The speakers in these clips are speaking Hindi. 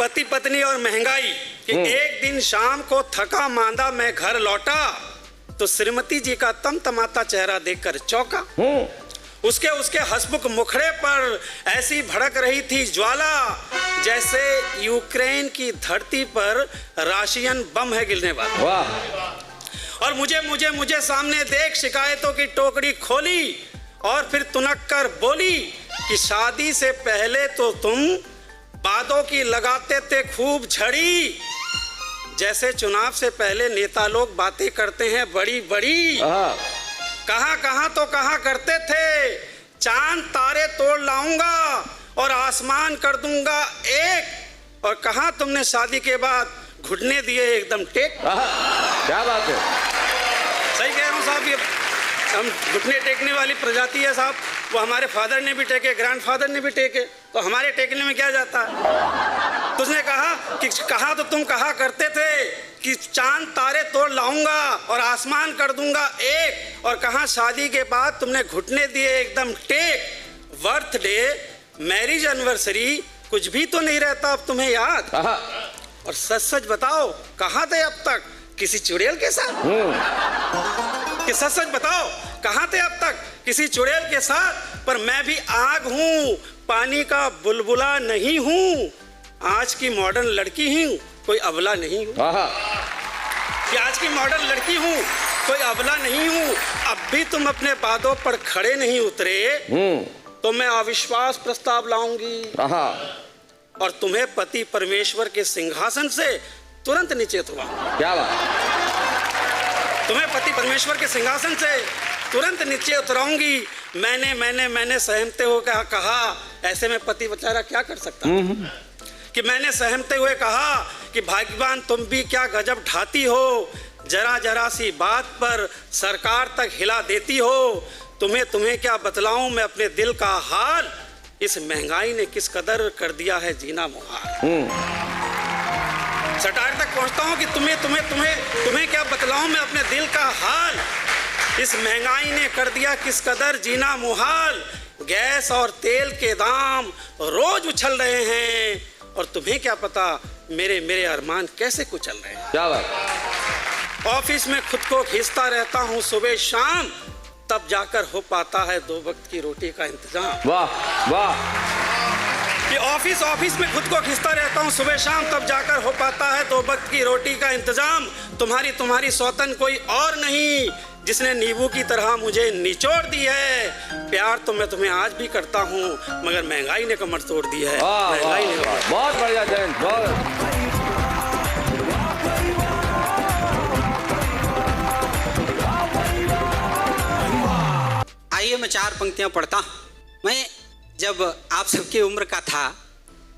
पति पत्नी और महंगाई कि एक दिन शाम को थका मांदा मैं घर लौटा तो श्रीमती जी का तमतमाता चेहरा देखकर चौंका। उसके हंसमुख मुखड़े पर ऐसी भड़क रही थी ज्वाला जैसे यूक्रेन की धरती पर राशियन बम है गिरने वाला। वाह। और मुझे सामने देख शिकायतों की टोकरी खोली और फिर तुनक कर बोली कि शादी से पहले तो तुम बातों की लगाते थे खूब झड़ी, जैसे चुनाव से पहले नेता लोग बातें करते हैं बड़ी बड़ी। कहाँ तो कहाँ करते थे, चांद तारे तोड़ लाऊंगा और आसमान कर दूंगा एक, और कहाँ तुमने शादी के बाद घुटने दिए एकदम टेक। क्या बात है, सही कह रहा हूँ साहब। ये हम घुटने टेकने वाली प्रजाति है साहब, वो हमारे फादर ने भी टेके, ग्रैंडफादर ने भी टेके, तो हमारे टेकने में क्या जाता है। तो उसने कहा कि कहा तो तुम कहा करते थे कि चांद तारे तोड़ लाऊंगा और आसमान कर दूंगा एक, और कहा शादी के बाद तुमने घुटने दिए एकदम टेक। बर्थडे, मैरिज एनिवर्सरी कुछ भी तो नहीं रहता अब तुम्हें याद। और सच सच बताओ कहाँ थे अब तक, किसी चुड़ैल के साथ? कि सच सच बताओ कहाँ थे अब तक, किसी चुड़ैल के साथ? पर मैं भी आग हूँ, पानी का बुलबुला नहीं हूँ, आज की मॉडर्न लड़की हूँ, कोई अबला नहीं हूँ। कि आज की मॉडर्न लड़की हूँ, कोई अबला नहीं हूँ। अब भी तुम अपने बातों पर खड़े नहीं उतरे तो मैं अविश्वास प्रस्ताव लाऊंगी और तुम्हें पति परमेश्वर के सिंहासन से तुरंत नीचे उतरवाऊंगा। क्या बात, तुम्हें पति परमेश्वर के सिंहासन से तुरंत नीचे उतराऊंगी। मैंने सहमते हो कहा, ऐसे में पति बेचारा क्या कर सकता कि मैंने सहमते हुए कहा कि भाग्यवान तुम भी क्या गजब ढाती हो, जरा सी बात पर सरकार तक हिला देती हो। तुम्हें क्या बतलाऊं मैं अपने दिल का हाल, इस महंगाई ने किस कदर कर दिया है जीना मुहाल। सरकार तक पहुंचता हूं कि तुम्हें क्या बतलाऊं मैं अपने दिल का हाल, इस महंगाई ने कर दिया किस कदर जीना मुहाल। गैस और तेल के दाम रोज उछल रहे हैं और तुम्हें क्या पता मेरे अरमान कैसे कुचल रहे हैं। क्या बात। ऑफिस में खुद को खींचता रहता हूँ सुबह शाम, तब जाकर हो पाता है 2 वक्त की रोटी का इंतजाम। वाह वाह। कि ऑफिस में खुद को खींचता रहता हूँ सुबह शाम, तब जाकर हो पाता है 2 वक्त की रोटी का इंतजाम। तुम्हारी सौतन कोई और नहीं जिसने नींबू की तरह मुझे निचोड़ दी है। प्यार तो मैं तुम्हें आज भी करता हूँ, मगर महंगाई ने कमर तोड़ दी है। महंगाई ने बहुत बढ़िया जयंत, बहुत। आइए मैं 4 पंक्तियां पढ़ता हूँ। मैं जब आप सबकी उम्र का था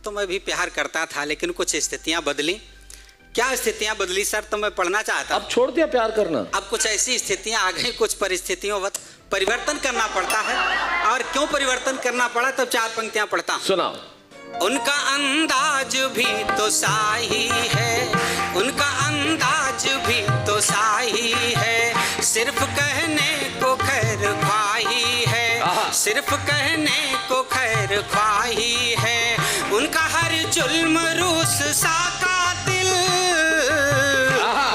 तो मैं भी प्यार करता था, लेकिन कुछ स्थितियां बदली। क्या स्थितियां बदली सर, तो मैं पढ़ना चाहता। अब छोड़ दिया प्यार करना। अब कुछ ऐसी स्थितियां आ गई, कुछ परिस्थितियों वक्त परिवर्तन करना पड़ता है। और क्यों परिवर्तन करना पड़ा, तब 4 पंक्तियां पढ़ता हूँ। सुनाओ। उनका अंदाज भी तो शाही है, उनका अंदाज भी तो शाही है, सिर्फ कहने को खैर ख्वाही है, सिर्फ कहने को खैर ख्वाही है। उनका हर जुल्म रूस सा कातिल,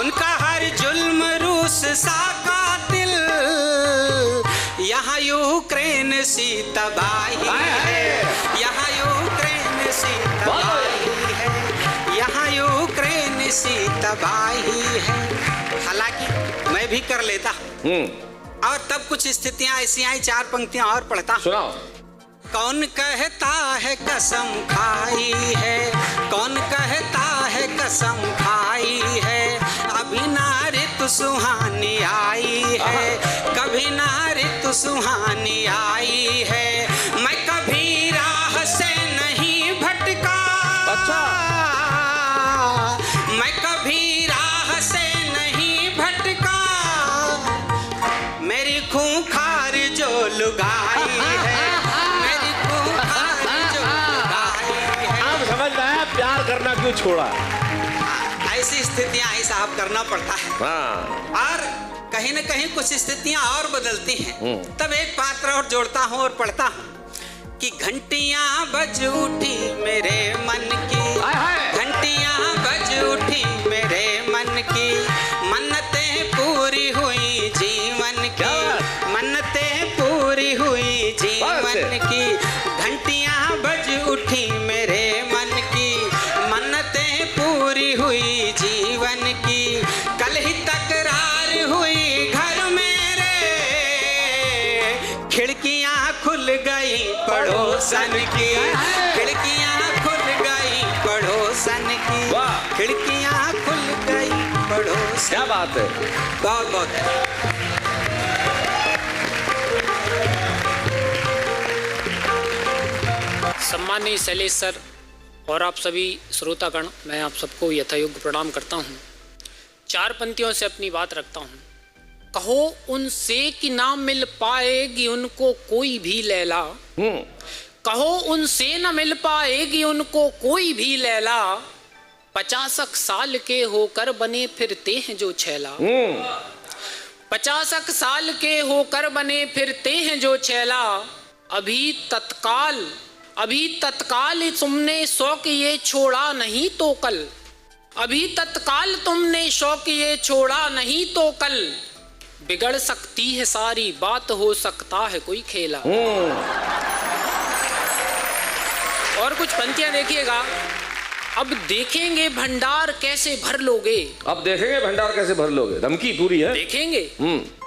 उनका हर जुल्म रूस सा कातिल, यहाँ यूक्रेन सी तबाही है, यहाँ यूक्रेन सी तबाही है, यहाँ यूक्रेन सी तबाही है। हालांकि मैं भी कर लेता और तब कुछ स्थितियां ऐसी आई। 4 पंक्तियां और पढ़ता। सुनाओ। कौन कहता है कसम खाई है, कौन कहता है कसम खाई है, अभी ना ऋतु सुहानी आई है, कभी ना ऋतु सुहानी आई है। मैं कभी राह से नहीं भटका, अच्छा, मैं कभी राह से नहीं भटका, मेरी खूंखार जो लुगाई है, मेरी खूंखार जो लुगाई है। आप समझ रहे हैं प्यार करना क्यों छोड़ा। ऐसी स्थितियां ऐसा आप करना पड़ता है। और कहीं न कहीं कुछ स्थितियां और बदलती हैं। तब एक पात्र और जोड़ता हूँ और पढ़ता हूँ कि घंटियां बज उठी मेरे मन की, खिड़कियां खुल गई पड़ोसी। क्या बात है। बहुत बहुत सम्मानीय शैलेश सर और आप सभी श्रोतागण, मैं आप सबको यथायोग्य प्रणाम करता हूँ। 4 पंक्तियों से अपनी बात रखता हूँ। कहो उनसे कि ना मिल पाएगी उनको कोई भी लैला, कहो उनसे न मिल पाएगी उनको कोई भी लैला, 50 साल के होकर बने फिरते हैं जो छैला। 50 साल के होकर बने फिरते हैं जो छैला, अभी तत्काल तुमने शौक ये छोड़ा नहीं तो कल, अभी तत्काल तुमने शौक ये छोड़ा नहीं तो कल, बिगड़ सकती है सारी बात, हो सकता है कोई खेला। और कुछ पंक्तियां देखिएगा। अब देखेंगे भंडार कैसे भर लोगे, अब देखेंगे भंडार कैसे भर लोगे, धमकी पूरी है। देखेंगे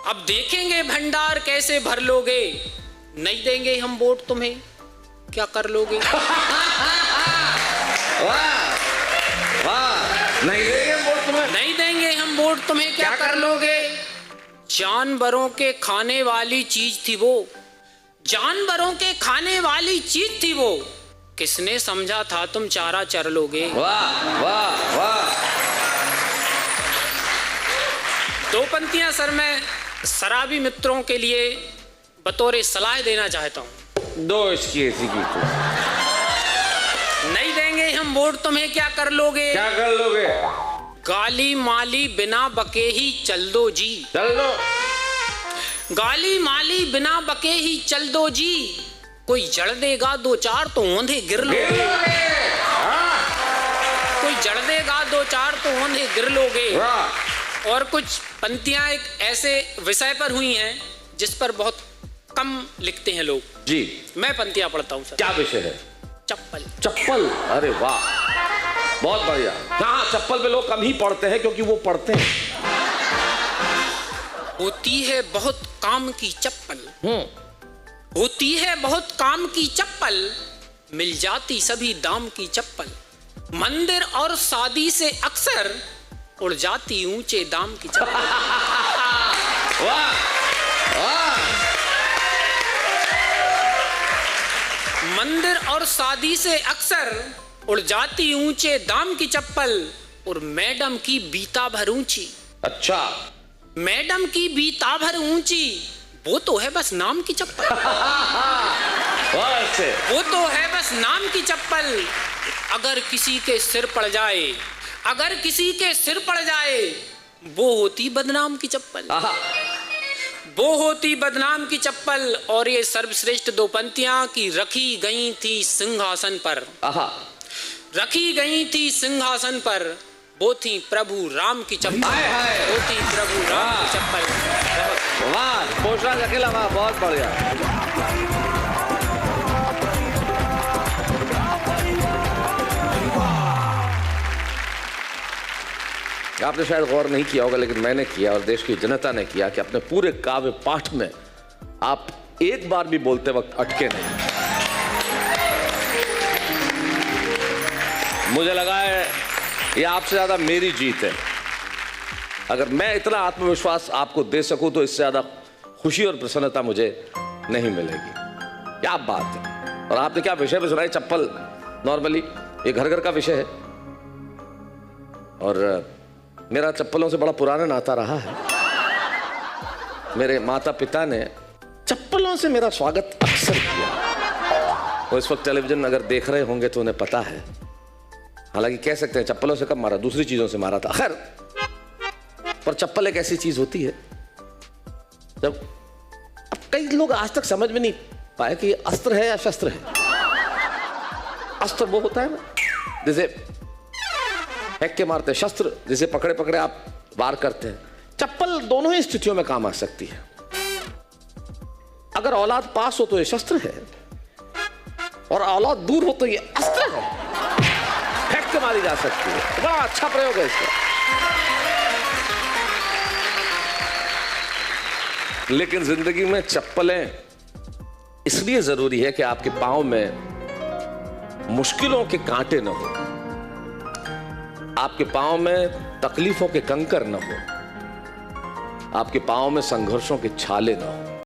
अब देखेंगे भंडार कैसे भर लोगे, नहीं देंगे हम वोट तुम्हें क्या कर लोगे। वाह वाह, नहीं देंगे हम वोट तुम्हें, नहीं देंगे हम वोट तुम्हें क्या कर लोगे। जानवरों के खाने वाली चीज थी वो, जानवरों के खाने वाली चीज थी वो, किसने समझा था तुम चारा चर लोगे। वाह वाह वाह। 2 पंक्तियां सर मैं शराबी मित्रों के लिए बतौर सलाह देना चाहता हूँ। 2 इसकी ऐसी की तो। नहीं देंगे हम वोट तुम्हें क्या कर लोगे, क्या कर लोगे। गाली माली बिना बके ही चल दो जी, चल दो। गाली माली बिना बके ही चल दो जी, कोई जड़ देगा 2-4 तो ओंधे गिर लोगे। कोई जड़ देगा 2-4 तो ओंधे गिर लोगे। और कुछ पंक्तियां एक ऐसे विषय पर हुई हैं जिस पर बहुत कम लिखते हैं लोग जी। मैं पंक्तियां पढ़ता हूं सर। क्या विषय है। चप्पल। चप्पल, अरे वाह, बहुत बढ़िया। हाँ, चप्पल पे लोग कम ही पढ़ते हैं क्योंकि वो पढ़ते हैं। होती है बहुत काम की चप्पल, होती है बहुत काम की चप्पल, मिल जाती सभी दाम की चप्पल, मंदिर और शादी से अक्सर उड़ जाती ऊंचे दाम की चप्पल। वाह वाह। मंदिर और शादी से अक्सर उड़ जाती ऊंचे दाम की चप्पल, और मैडम की बीता भर ऊंची। अच्छा, मैडम की बीता भर ऊंची, वो तो है बस नाम की चप्पल। वो तो है बस नाम की चप्पल, अगर किसी के सिर पड़ जाए, अगर किसी के सिर पड़ जाए, वो होती बदनाम की चप्पल। वो होती बदनाम की चप्पल। और ये सर्वश्रेष्ठ 2 पंक्तियां की रखी गई थी सिंहासन पर, रखी गई थी सिंहासन पर, वो थी प्रभु राम की चप्पल, वो थी प्रभु राम की चप्पल। वाह, पोषराज अकेला, वाह, बहुत बढ़िया। आपने शायद गौर नहीं किया होगा, लेकिन मैंने किया और देश की जनता ने किया कि अपने पूरे काव्य पाठ में आप एक बार भी बोलते वक्त अटके नहीं। मुझे लगा है ये आपसे ज्यादा मेरी जीत है। अगर मैं इतना आत्मविश्वास आपको दे सकूं तो इससे ज्यादा खुशी और प्रसन्नता मुझे नहीं मिलेगी। क्या बात है। और आपने क्या विषय पे सुनाई, चप्पल। नॉर्मली ये घर घर का विषय है और मेरा चप्पलों से बड़ा पुराना नाता रहा है। मेरे माता पिता ने चप्पलों से मेरा स्वागत अक्सर किया। वो इस वक्त टेलीविजन अगर देख रहे होंगे तो उन्हें पता है। हालांकि कह सकते हैं चप्पलों से कब मारा, दूसरी चीजों से मारा था। खैर, पर चप्पल एक ऐसी चीज होती है जब अब कई लोग आज तक समझ में नहीं पाए कि ये अस्त्र है या शस्त्र है। अस्त्र वो होता है ना जैसे फेंक के मारते हैं, शस्त्र जिसे पकड़े पकड़े आप वार करते हैं। चप्पल दोनों ही स्थितियों में काम आ सकती है। अगर औलाद पास हो तो ये शस्त्र है और औलाद दूर हो तो ये अस्त्र है। फेंक के मारी जा सकती है। बड़ा अच्छा प्रयोग है इसका। लेकिन जिंदगी में चप्पलें इसलिए जरूरी है कि आपके पांव में मुश्किलों के कांटे न हो, आपके पांव में तकलीफों के कंकर न हो, आपके पांव में संघर्षों के छाले न हो।